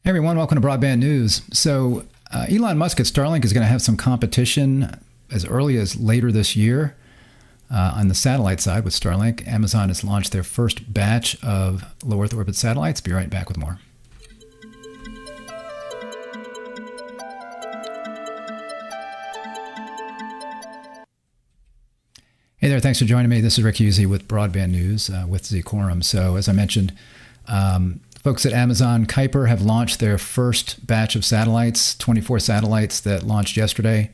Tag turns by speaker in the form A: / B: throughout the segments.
A: Hey everyone, welcome to Broadband News. So Elon Musk at Starlink is going to have some competition as early as later this year on the satellite side with Starlink. Amazon has launched their first batch of low Earth orbit satellites. Be right back with more. Hey there, thanks for joining me. This is Rick Husey with Broadband News with Zcorum. So as I mentioned, folks at Amazon Kuiper have launched their first batch of satellites, 24 satellites that launched yesterday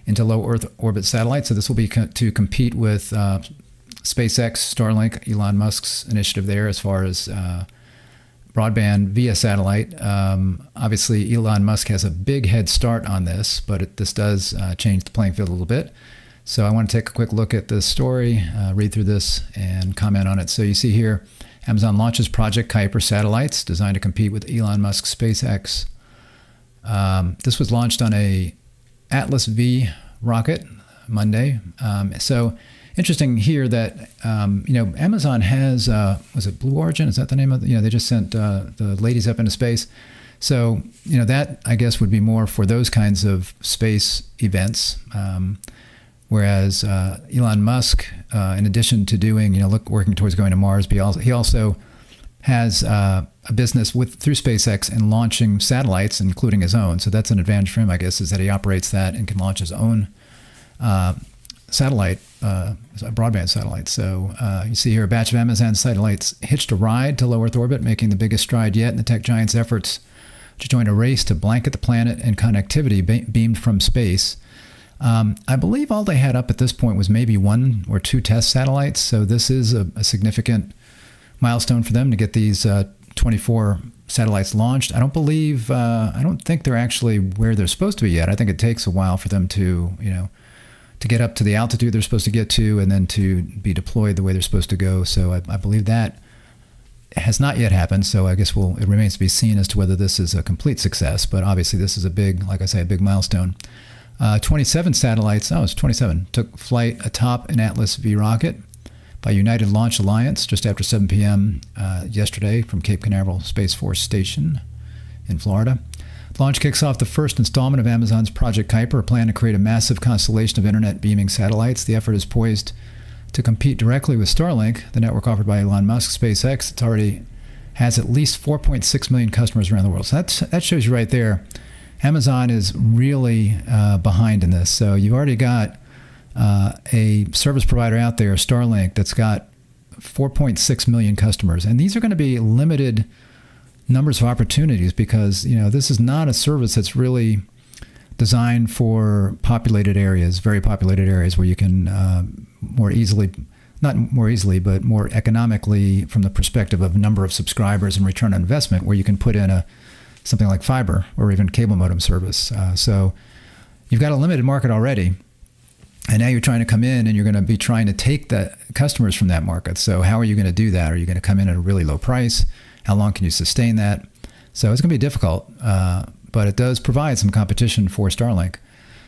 A: into low Earth orbit satellites. So this will be to compete with SpaceX, Starlink, Elon Musk's initiative there as far as broadband via satellite. Obviously, Elon Musk has a big head start on this, but this does change the playing field a little bit. So I want to take a quick look at this story, read through this, and comment on it. So you see here, Amazon launches Project Kuiper satellites designed to compete with Elon Musk's SpaceX. This was launched on a Atlas V rocket Monday. So interesting here that Amazon has was it Blue Origin? Is that the name of they just sent the ladies up into space. So that I guess would be more for those kinds of space events. Whereas Elon Musk, in addition to doing, working towards going to Mars, he also has a business through SpaceX and launching satellites, including his own. So that's an advantage for him, I guess, is that he operates that and can launch his own satellite, broadband satellite. So you see here a batch of Amazon satellites hitched a ride to low Earth orbit, making the biggest stride yet in the tech giant's efforts to join a race to blanket the planet in connectivity beamed from space. I believe all they had up at this point was maybe 1 or 2 test satellites. So this is a significant milestone for them to get these 24 satellites launched. I don't think they're actually where they're supposed to be yet. I think it takes a while for them to get up to the altitude they're supposed to get to and then to be deployed the way they're supposed to go. So I believe that has not yet happened. So I guess it remains to be seen as to whether this is a complete success. But obviously this is a big milestone. 27 satellites, it's 27, took flight atop an Atlas V rocket by United Launch Alliance just after 7 p.m. Yesterday from Cape Canaveral Space Force Station in Florida. Launch kicks off the first installment of Amazon's Project Kuiper, a plan to create a massive constellation of internet beaming satellites. The effort is poised to compete directly with Starlink, the network offered by Elon Musk, SpaceX. It already has at least 4.6 million customers around the world. So that shows you right there. Amazon is really behind in this. So you've already got a service provider out there, Starlink, that's got 4.6 million customers. And these are going to be limited numbers of opportunities because, this is not a service that's really designed for populated areas, very populated areas where you can not more easily, but more economically from the perspective of number of subscribers and return on investment, where you can put in something like fiber or even cable modem service. So you've got a limited market already. And now you're trying to come in and you're going to be trying to take the customers from that market. So how are you going to do that? Are you going to come in at a really low price? How long can you sustain that? So it's going to be difficult, but it does provide some competition for Starlink.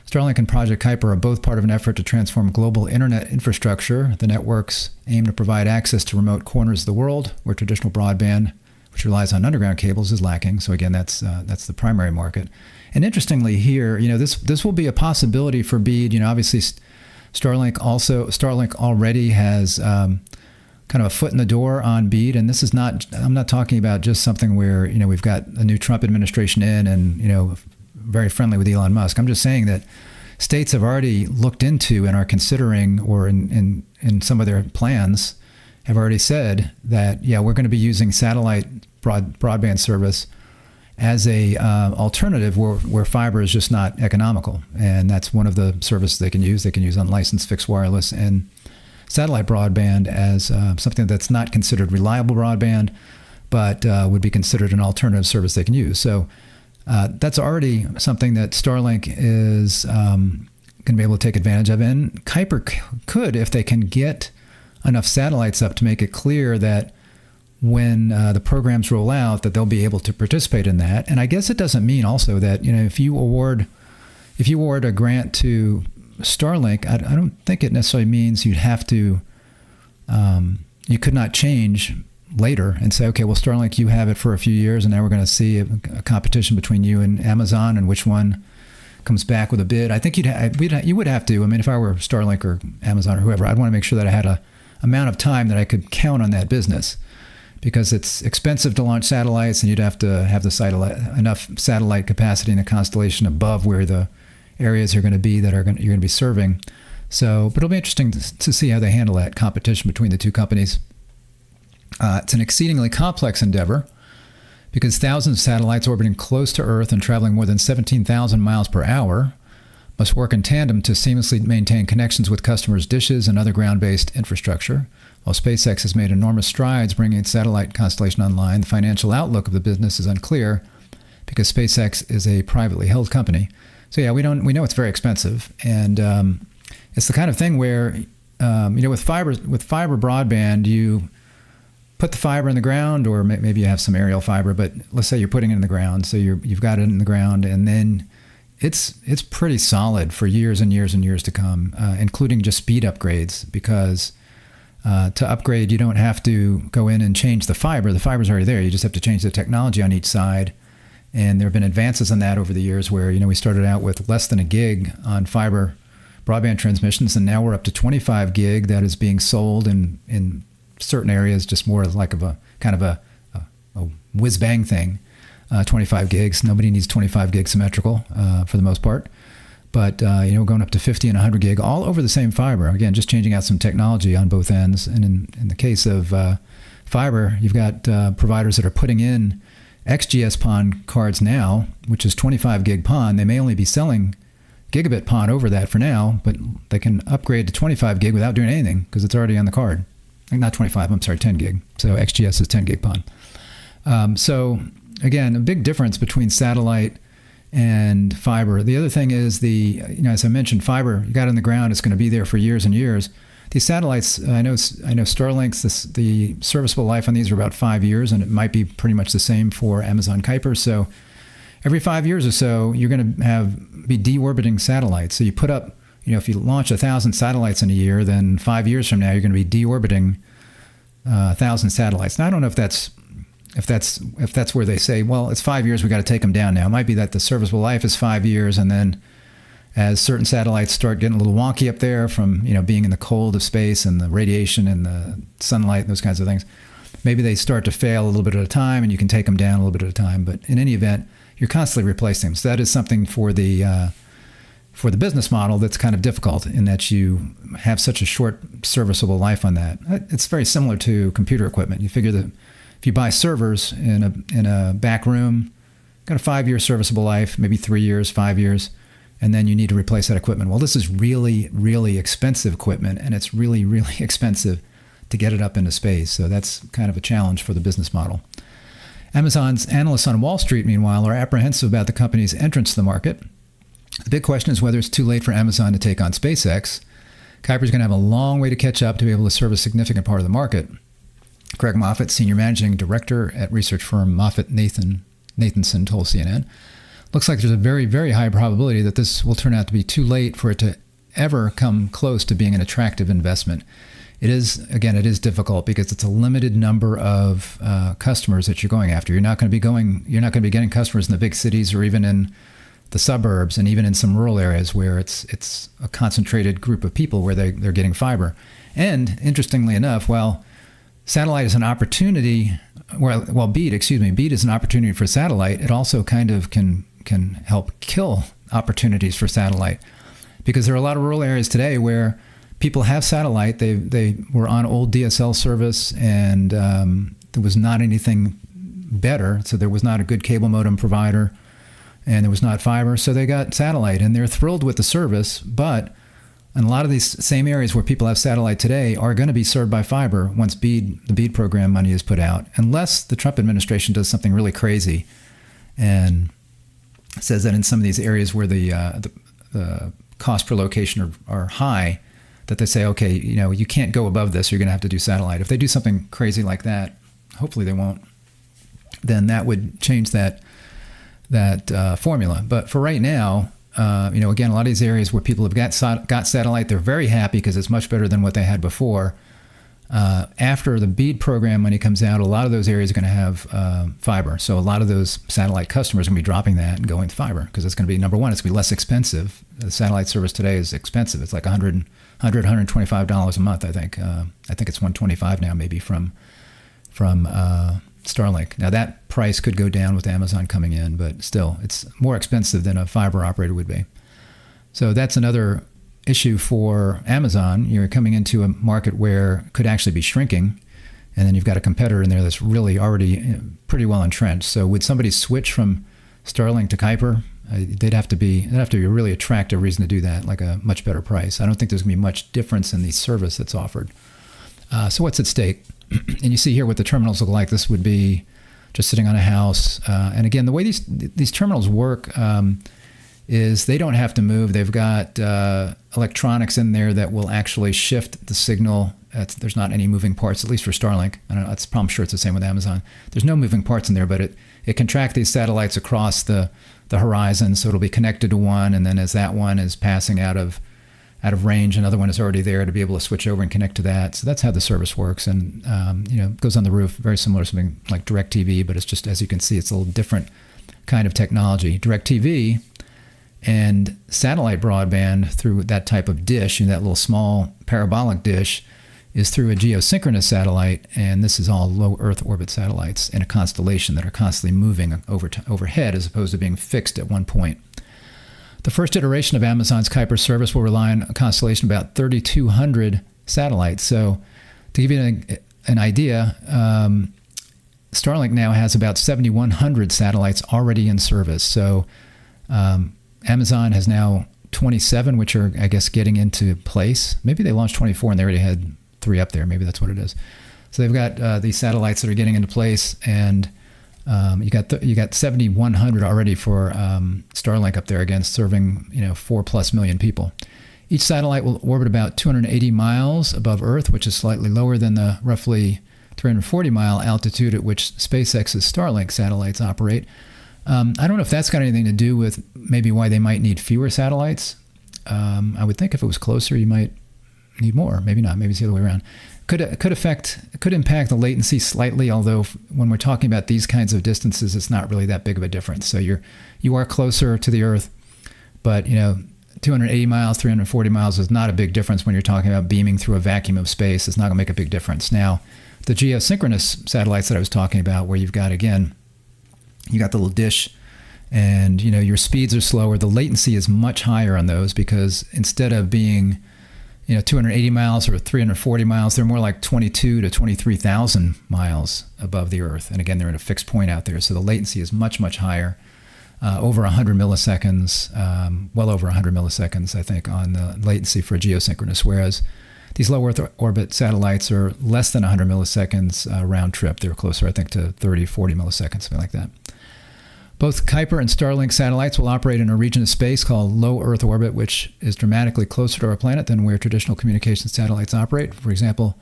A: Starlink and Project Kuiper are both part of an effort to transform global internet infrastructure. The networks aim to provide access to remote corners of the world where traditional broadband, which relies on underground cables, is lacking. So again, that's the primary market. And interestingly here, this will be a possibility for BEAD. Obviously Starlink already has kind of a foot in the door on BEAD. And this is I'm not talking about just something where, we've got a new Trump administration in and, very friendly with Elon Musk. I'm just saying that states have already looked into and are considering, or in some of their plans, have already said that, we're going to be using satellite broadband service as a alternative where fiber is just not economical. And that's one of the services they can use. They can use unlicensed fixed wireless and satellite broadband as something that's not considered reliable broadband, but would be considered an alternative service they can use. So that's already something that Starlink is going to be able to take advantage of. And Kuiper could, if they can get enough satellites up to make it clear that when the programs roll out, that they'll be able to participate in that. And I guess it doesn't mean also that, if you award a grant to Starlink, I don't think it necessarily means you'd have to, you could not change later and say, okay, well, Starlink, you have it for a few years, and now we're going to see a competition between you and Amazon, and which one comes back with a bid. I think you would have to. I mean, if I were Starlink or Amazon or whoever, I'd want to make sure that I had a amount of time that I could count on that business, because it's expensive to launch satellites, and you'd have to have enough satellite capacity in the constellation above where the areas are going to be that you're going to be serving. So, but it'll be interesting to see how they handle that competition between the two companies. It's an exceedingly complex endeavor because thousands of satellites orbiting close to Earth and traveling more than 17,000 miles per hour must work in tandem to seamlessly maintain connections with customers' dishes and other ground-based infrastructure. While SpaceX has made enormous strides bringing its satellite constellation online, the financial outlook of the business is unclear because SpaceX is a privately held company. So yeah, we know it's very expensive, and it's the kind of thing where with fiber broadband, you put the fiber in the ground, or maybe you have some aerial fiber, but let's say you're putting it in the ground, so you've got it in the ground, and then it's pretty solid for years and years and years to come, including just speed upgrades, because to upgrade, you don't have to go in and change the fiber. The fiber's already there. You just have to change the technology on each side. And there have been advances in that over the years where, we started out with less than a gig on fiber broadband transmissions, and now we're up to 25 gig that is being sold in certain areas, just more like a kind of a whiz-bang thing. 25 gigs. Nobody needs 25 gig symmetrical for the most part. But, going up to 50 and 100 gig all over the same fiber. Again, just changing out some technology on both ends. And in the case of fiber, you've got providers that are putting in XGS PON cards now, which is 25 gig PON. They may only be selling gigabit PON over that for now, but they can upgrade to 25 gig without doing anything because it's already on the card. Not 25, I'm sorry, 10 gig. So XGS is 10 gig PON. So again, a big difference between satellite and fiber. The other thing is as I mentioned, fiber, you got it in the ground, it's going to be there for years and years. These satellites, I know Starlink's, the serviceable life on these are about 5 years, and it might be pretty much the same for Amazon Kuiper. So every 5 years or so, you're going to be deorbiting satellites. So you put up, if you launch 1,000 satellites in a year, then 5 years from now, you're going to be deorbiting 1,000 satellites. Now, I don't know if that's where they say, well, it's 5 years, we got to take them down now. It might be that the serviceable life is 5 years, and then as certain satellites start getting a little wonky up there from being in the cold of space and the radiation and the sunlight and those kinds of things, maybe they start to fail a little bit at a time, and you can take them down a little bit at a time. But in any event, you're constantly replacing them. So that is something for the business model that's kind of difficult, in that you have such a short serviceable life on that. It's very similar to computer equipment. You figure that if you buy servers in a back room, got a 5 year serviceable life, maybe 3 years, 5 years, and then you need to replace that equipment. Well, this is really, really expensive equipment, and it's really, really expensive to get it up into space. So that's kind of a challenge for the business model. Amazon's analysts on Wall Street, meanwhile, are apprehensive about the company's entrance to the market. The big question is whether it's too late for Amazon to take on SpaceX. Kuiper's going to have a long way to catch up to be able to serve a significant part of the market. Greg Moffett, senior managing director at research firm Nathanson, told CNN, looks like there's a very, very high probability that this will turn out to be too late for it to ever come close to being an attractive investment. It is difficult because it's a limited number of customers that you're going after. You're not going to be getting customers in the big cities or even in the suburbs, and even in some rural areas where it's a concentrated group of people where they're getting fiber. And interestingly enough, while satellite is an opportunity, BEAD is an opportunity for satellite, it also kind of can help kill opportunities for satellite, because there are a lot of rural areas today where people have satellite. They were on old DSL service, and there was not anything better. So there was not a good cable modem provider, and there was not fiber. So they got satellite, and they're thrilled with the service. But in a lot of these same areas where people have satellite today are going to be served by fiber once the BEAD program money is put out, unless the Trump administration does something really crazy and says that in some of these areas where the cost per location are high, that they say, okay, you can't go above this, you're going to have to do satellite. If they do something crazy like that, hopefully they won't, then that would change that formula. But for right now, again, a lot of these areas where people have got satellite, they're very happy because it's much better than what they had before. After the BEAD program money comes out, a lot of those areas are going to have fiber. So a lot of those satellite customers are going to be dropping that and going to fiber because it's going to be, number one, it's going to be less expensive. The satellite service today is expensive. It's like $125 a month, I think. I think it's $125 now, maybe from Starlink. Now that price could go down with Amazon coming in, but still, it's more expensive than a fiber operator would be. So that's another issue for Amazon. You're coming into a market where it could actually be shrinking, and then you've got a competitor in there that's really already pretty well entrenched. So would somebody switch from Starlink to Kuiper? They'd have to be a really attractive reason to do that, like a much better price. I don't think there's going to be much difference in the service that's offered. So what's at stake? And you see here what the terminals look like. This would be just sitting on a house. And again, the way these terminals work is they don't have to move. They've got electronics in there that will actually shift the signal. There's not any moving parts, at least for Starlink. I don't know, I'm sure it's the same with Amazon. There's no moving parts in there, but it can track these satellites across the horizon, so it'll be connected to one, and then as that one is passing out of range, another one is already there to be able to switch over and connect to that. So that's how the service works, and it goes on the roof, very similar to something like DirecTV, but it's just, as you can see, it's a little different kind of technology. DirecTV and satellite broadband through that type of dish, that little small parabolic dish, is through a geosynchronous satellite, and this is all low Earth orbit satellites in a constellation that are constantly moving overhead as opposed to being fixed at one point. The first iteration of Amazon's Kuiper service will rely on a constellation of about 3,200 satellites. So to give you an idea, Starlink now has about 7,100 satellites already in service. So Amazon has now 27, which are, I guess, getting into place. Maybe they launched 24 and they already had 3 up there. Maybe that's what it is. So they've got these satellites that are getting into place, and you got 7,100 already for Starlink up there, again, serving 4+ million people. Each satellite will orbit about 280 miles above Earth, which is slightly lower than the roughly 340-mile altitude at which SpaceX's Starlink satellites operate. I don't know if that's got anything to do with maybe why they might need fewer satellites. I would think if it was closer, you might need more. Maybe not. Maybe it's the other way around. Could impact the latency slightly, although when we're talking about these kinds of distances, it's not really that big of a difference. So you are closer to the Earth, but 280 miles, 340 miles is not a big difference when you're talking about beaming through a vacuum of space. It's not going to make a big difference. Now, the geosynchronous satellites that I was talking about, where you got the little dish, and your speeds are slower. The latency is much higher on those because instead of being 280 miles or 340 miles, they're more like 22 to 23,000 miles above the Earth. And again, they're at a fixed point out there. So the latency is much, much higher, over 100 milliseconds, well over 100 milliseconds, I think, on the latency for geosynchronous, whereas these low Earth orbit satellites are less than 100 milliseconds round trip. They're closer, I think, to 30, 40 milliseconds, something like that. Both Kuiper and Starlink satellites will operate in a region of space called low Earth orbit, which is dramatically closer to our planet than where traditional communications satellites operate. For example,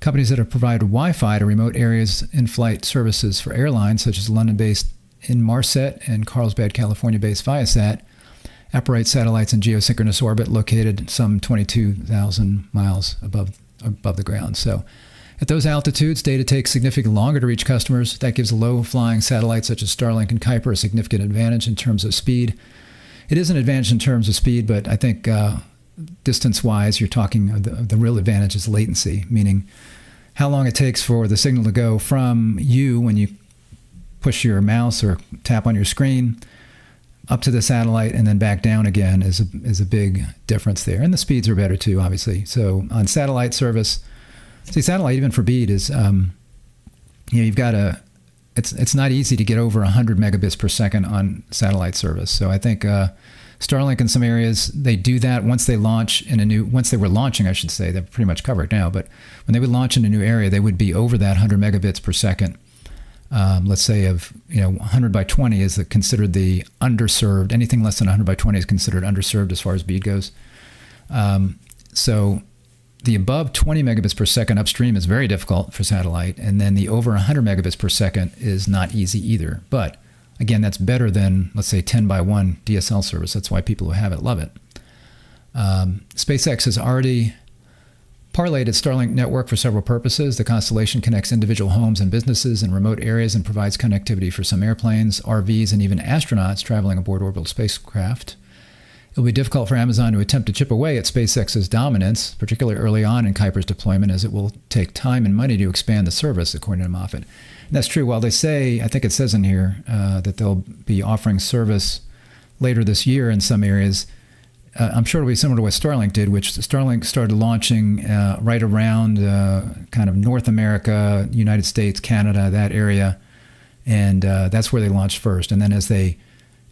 A: companies that have provided Wi-Fi to remote areas in-flight services for airlines, such as London-based Inmarsat and Carlsbad, California-based Viasat, operate satellites in geosynchronous orbit located some 22,000 miles above the ground. So at those altitudes, data takes significantly longer to reach customers. That gives low-flying satellites such as Starlink and Kuiper a significant advantage in terms of speed. It is an advantage in terms of speed, but I think distance-wise, you're talking the real advantage is latency, meaning how long it takes for the signal to go from you when you push your mouse or tap on your screen up to the satellite and then back down again is a big difference there. And the speeds are better too, obviously. So on satellite service, satellite, even for BEAD, is you've got it's not easy to get over 100 megabits per second on satellite service. So I think Starlink in some areas, they do that once they launch once they were launching, I should say, they're pretty much covered now, but when they would launch in a new area, they would be over that 100 megabits per second. Let's say 100 by 20 is considered the underserved. Anything less than 100 by 20 is considered underserved as far as BEAD goes. So the above 20 megabits per second upstream is very difficult for satellite, and then the over 100 megabits per second is not easy either. But again, that's better than, let's say, 10 by 1 DSL service. That's why people who have it love it. SpaceX has already parlayed its Starlink network for several purposes. The constellation connects individual homes and businesses in remote areas and provides connectivity for some airplanes, RVs, and even astronauts traveling aboard orbital spacecraft. It'll be difficult for Amazon to attempt to chip away at SpaceX's dominance, particularly early on in Kuiper's deployment, as it will take time and money to expand the service, according to Moffett. And that's true. While they say, I think it says in here, that they'll be offering service later this year in some areas, I'm sure it'll be similar to what Starlink did, which Starlink started launching right around kind of North America, United States, Canada, that area. And that's where they launched first. And then as they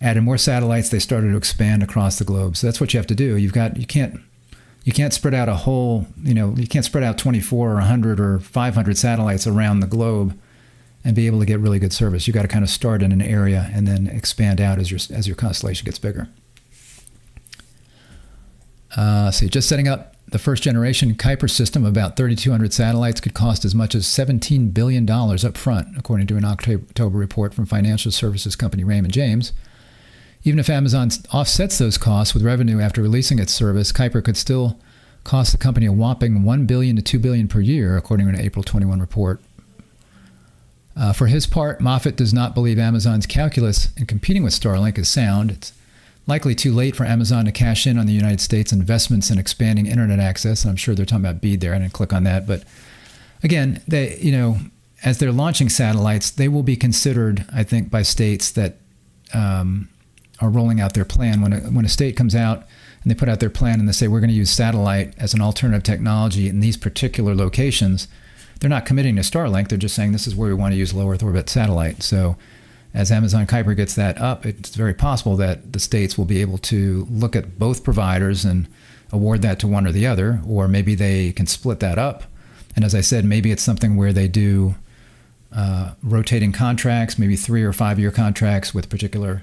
A: added more satellites, they started to expand across the globe. So that's what you have to do. You can't spread out a whole, you can't spread out 24 or 100 or 500 satellites around the globe and be able to get really good service. You got to kind of start in an area and then expand out as your constellation gets bigger. Just setting up the first generation Kuiper system of about 3,200 satellites could cost as much as $17 billion up front, according to an October report from financial services company Raymond James. Even if Amazon offsets those costs with revenue after releasing its service, Kuiper could still cost the company a whopping $1 billion to $2 billion per year, according to an April 21 report. For his part, Moffett does not believe Amazon's calculus in competing with Starlink is sound. It's likely too late for Amazon to cash in on the United States' investments in expanding internet access. And I'm sure they're talking about BEAD there. I didn't click on that. But again, as they're launching satellites, they will be considered, I think, by states that are rolling out their plan. When a state comes out and they put out their plan and they say, we're going to use satellite as an alternative technology in these particular locations, they're not committing to Starlink. They're just saying this is where we want to use low Earth orbit satellite. So as Amazon Kuiper gets that up, it's very possible that the states will be able to look at both providers and award that to one or the other, or maybe they can split that up. And as I said, maybe it's something where they do rotating contracts, maybe 3 or 5 year contracts with a particular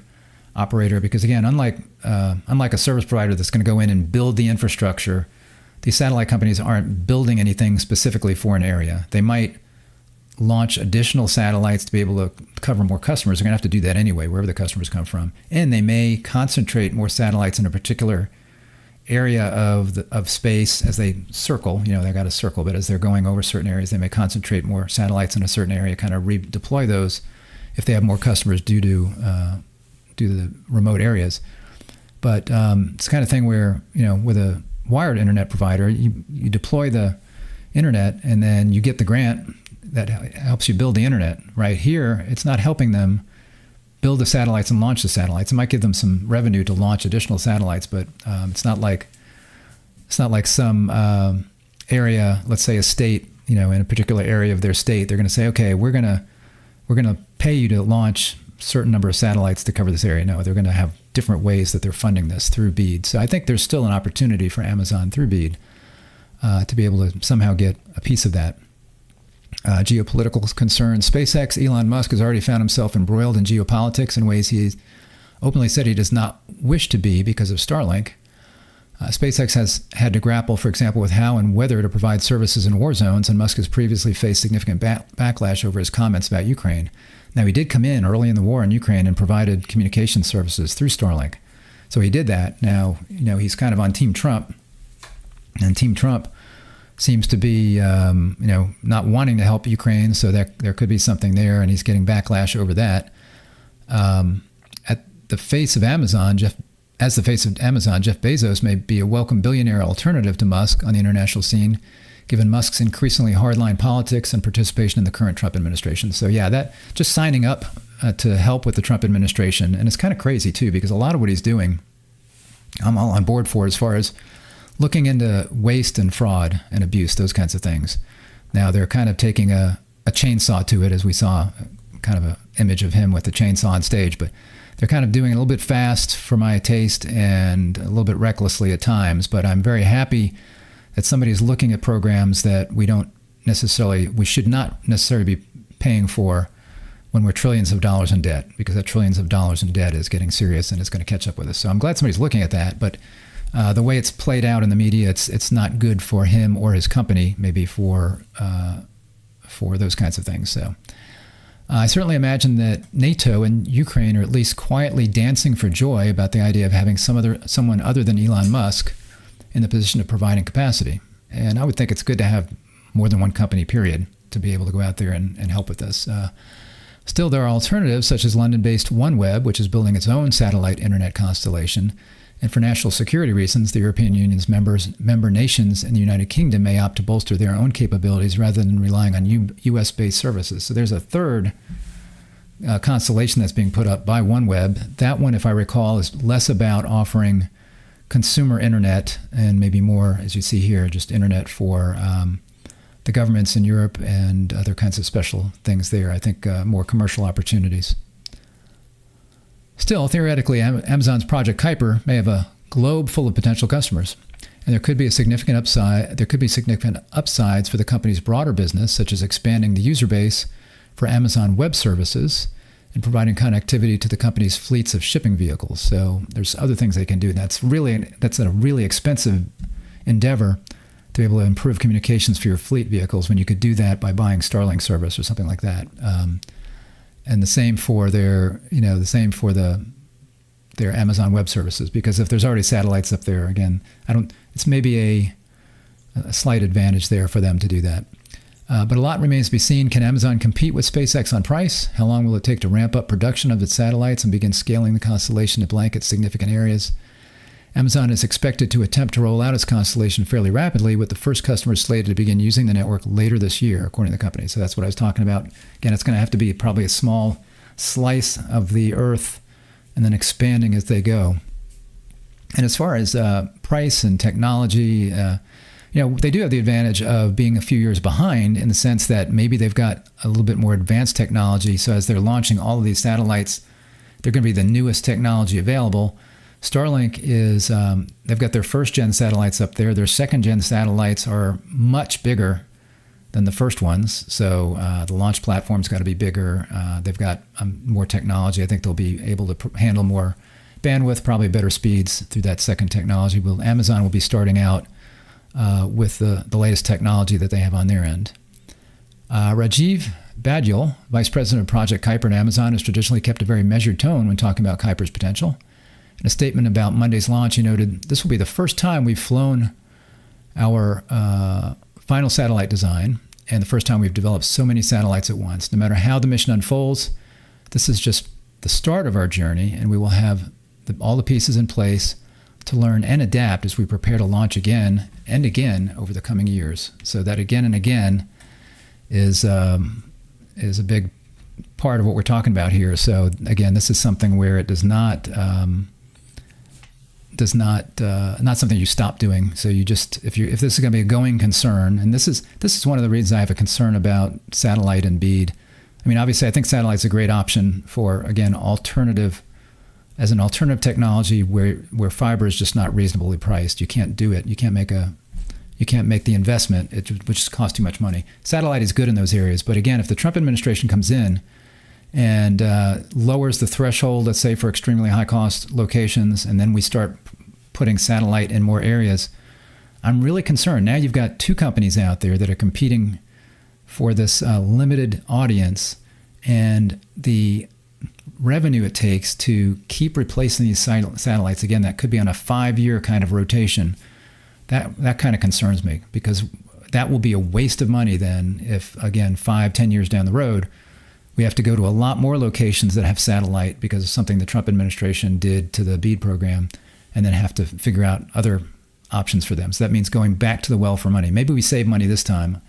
A: operator. Because again, unlike a service provider that's going to go in and build the infrastructure, these satellite companies aren't building anything specifically for an area. They might launch additional satellites to be able to cover more customers. They're going to have to do that anyway, wherever the customers come from. And they may concentrate more satellites in a particular area of space as they circle. They've got a circle, but as they're going over certain areas, they may concentrate more satellites in a certain area, kind of redeploy those if they have more customers due to the remote areas. But it's the kind of thing where, with a wired internet provider, you deploy the internet and then you get the grant that helps you build the internet. Right here, it's not helping them build the satellites and launch the satellites. It might give them some revenue to launch additional satellites, but it's not like some area, let's say a state, in a particular area of their state, they're going to say, okay, we're going to pay you to launch a certain number of satellites to cover this area. No, they're going to have different ways that they're funding this through BEAD. So I think there's still an opportunity for Amazon through BEAD to be able to somehow get a piece of that. Geopolitical concerns. SpaceX, Elon Musk has already found himself embroiled in geopolitics in ways he's openly said he does not wish to be because of Starlink. SpaceX has had to grapple, for example, with how and whether to provide services in war zones, and Musk has previously faced significant backlash over his comments about Ukraine. Now, he did come in early in the war in Ukraine and provided communication services through Starlink. So he did that. Now, he's kind of on Team Trump, and Team Trump seems to be, not wanting to help Ukraine, so there could be something there, and he's getting backlash over that. At the face of Amazon, Jeff Bezos may be a welcome billionaire alternative to Musk on the international scene, given Musk's increasingly hardline politics and participation in the current Trump administration. So yeah, that just signing up to help with the Trump administration, and it's kind of crazy too, because a lot of what he's doing, I'm all on board for, as far as looking into waste and fraud and abuse, those kinds of things. Now they're kind of taking a chainsaw to it, as we saw kind of an image of him with the chainsaw on stage, but they're kind of doing it a little bit fast for my taste and a little bit recklessly at times. But I'm very happy that somebody's looking at programs that we should not necessarily be paying for when we're trillions of dollars in debt, because that trillions of dollars in debt is getting serious and it's going to catch up with us. So I'm glad somebody's looking at that, but the way it's played out in the media, it's not good for him or his company, maybe for those kinds of things. So I certainly imagine that NATO and Ukraine are at least quietly dancing for joy about the idea of having someone other than Elon Musk in the position of providing capacity. And I would think it's good to have more than one company, period, to be able to go out there and help with this. Still, there are alternatives such as London-based OneWeb, which is building its own satellite internet constellation. And for national security reasons, the European Union's member nations and the United Kingdom may opt to bolster their own capabilities rather than relying on U.S.-based services. So there's a third constellation that's being put up by OneWeb. That one, if I recall, is less about offering consumer internet and maybe more, as you see here, just internet for the governments in Europe and other kinds of special things there. I think more commercial opportunities. Still, theoretically, Amazon's Project Kuiper may have a globe full of potential customers, and there could be significant upsides for the company's broader business, such as expanding the user base for Amazon Web Services and providing connectivity to the company's fleets of shipping vehicles. So there's other things they can do. That's a really expensive endeavor to be able to improve communications for your fleet vehicles when you could do that by buying Starlink service or something like that. And the same for their Amazon Web Services, because if there's already satellites up there, again, it's maybe a slight advantage there for them to do that. But a lot remains to be seen. Can Amazon compete with SpaceX on price? How long will it take to ramp up production of its satellites and begin scaling the constellation to blanket significant areas? Amazon is expected to attempt to roll out its constellation fairly rapidly, with the first customers slated to begin using the network later this year, according to the company. So that's what I was talking about. Again, it's going to have to be probably a small slice of the Earth and then expanding as they go. And as far as price and technology, they do have the advantage of being a few years behind in the sense that maybe they've got a little bit more advanced technology. So as they're launching all of these satellites, they're going to be the newest technology available. Starlink is, they've got their first-gen satellites up there. Their second-gen satellites are much bigger than the first ones. So the launch platform's got to be bigger. They've got more technology. I think they'll be able to handle more bandwidth, probably better speeds through that second technology. Amazon will be starting out with the latest technology that they have on their end. Rajiv Badyal, Vice President of Project Kuiper at Amazon, has traditionally kept a very measured tone when talking about Kuiper's potential. In a statement about Monday's launch, he noted, "This will be the first time we've flown our final satellite design and the first time we've developed so many satellites at once. No matter how the mission unfolds, this is just the start of our journey, and we will have all the pieces in place to learn and adapt as we prepare to launch again and again over the coming years." So that again and again is a big part of what we're talking about here. So again, this is something where it not something you stop doing. So you just, if this is going to be a going concern, and this is one of the reasons I have a concern about satellite and BEAD. I mean, obviously, I think satellite's a great option for, again, an alternative technology where fiber is just not reasonably priced. You can't do it. You can't make the investment, which just costs too much money. Satellite is good in those areas, but again, if the Trump administration comes in and lowers the threshold, let's say, for extremely high-cost locations, and then we start putting satellite in more areas, I'm really concerned. Now you've got two companies out there that are competing for this limited audience, and the revenue it takes to keep replacing these satellites, again, that could be on a 5-year kind of rotation. That kind of concerns me, because that will be a waste of money then if, again, 5-10 years down the road, we have to go to a lot more locations that have satellite because of something the Trump administration did to the BEAD program, and then have to figure out other options for them. So that means going back to the well for money. Maybe we save money this time.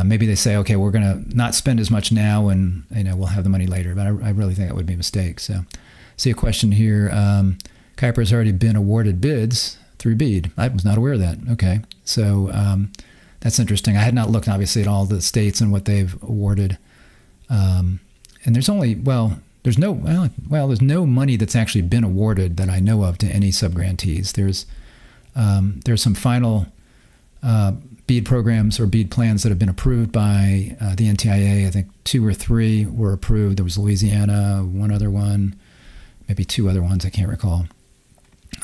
A: Maybe they say, okay, we're going to not spend as much now, and we'll have the money later. But I really think that would be a mistake. So, see a question here. Kuiper has already been awarded bids through BEAD. I was not aware of that. Okay, so that's interesting. I had not looked, obviously, at all the states and what they've awarded. And there's no money that's actually been awarded that I know of to any subgrantees. There's some final BEAD programs or BEAD plans that have been approved by the NTIA. I think 2 or 3 were approved. There was Louisiana, one other one, maybe 2 other ones, I can't recall,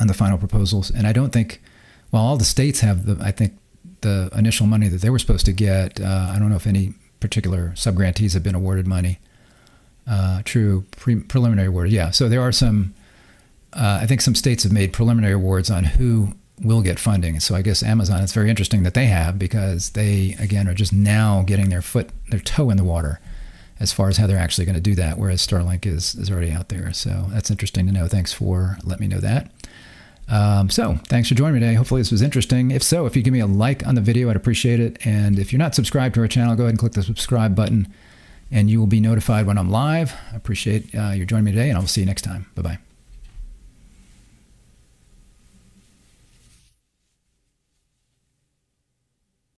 A: on the final proposals. And I don't think, all the states have the initial money that they were supposed to get. I don't know if any particular subgrantees have been awarded money. Preliminary award. Yeah. So there are some, I think some states have made preliminary awards on who will get funding. So I guess Amazon, it's very interesting that they have, because they, again, are just now getting their toe in the water as far as how they're actually going to do that, whereas Starlink is already out there. So that's interesting to know. Thanks for letting me know that. So thanks for joining me today. Hopefully this was interesting. If so, if you give me a like on the video, I'd appreciate it. And if you're not subscribed to our channel, go ahead and click the subscribe button, and you will be notified when I'm live. I appreciate you joining me today, and I'll see you next time. Bye-bye.